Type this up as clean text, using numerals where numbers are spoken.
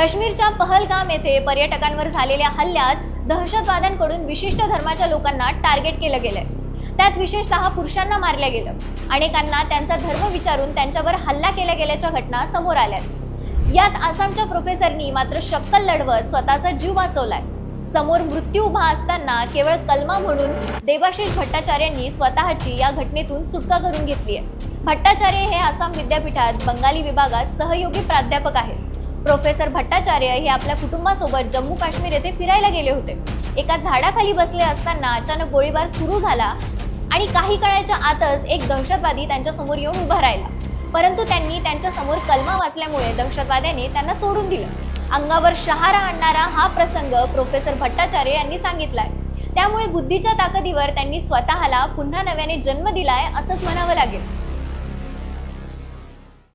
काश्मीरच्या पहलगाम येथे पर्यटकांवर झालेल्या हल्ल्यात दहशतवाद्यांकडून विशिष्ट धर्माच्या लोकांना टार्गेट केलं गेलंय। त्यात विशेषतः पुरुषांना मारल्या गेलं। अनेकांना त्यांचा धर्म विचारून त्यांच्यावर हल्ला केला गेल्याच्या घटना समोर आल्यात। यात आसामच्या प्रोफेसरनी मात्र शक्कल लढवत स्वतःचा जीव वाचवलाय। समोर मृत्यू उभा असताना केवळ कलमा म्हणून देवाशीष भट्टाचार्यांनी स्वतःची या घटनेतून सुटका करून घेतली आहे। भट्टाचार्य हे आसाम विद्यापीठात बंगाली विभागात सहयोगी प्राध्यापक आहेत। प्रोफेसर भट्टाचार्य हे आपल्या कुटुंबासोबत जम्मू काश्मीर येथे फिरायला गेले होते। एका झाडाखाली बसले असताना अचानक गोळीबार सुरू झाला आणि काही काळाच्या आतच एक दहशतवादी त्यांच्या समोर येऊन उभा राहिला, परंतु त्यांनी त्यांच्या समोर कलमा वाचल्यामुळे दहशतवाद्यांनी त्यांना सोडून दिलं। अंगावर शहारा आणणारा हा प्रसंग प्रोफेसर भट्टाचार्य यांनी सांगितलाय। त्यामुळे बुद्धीच्या ताकदीवर त्यांनी स्वतःला पुन्हा नव्याने जन्म दिलाय असंच म्हणावं लागेल।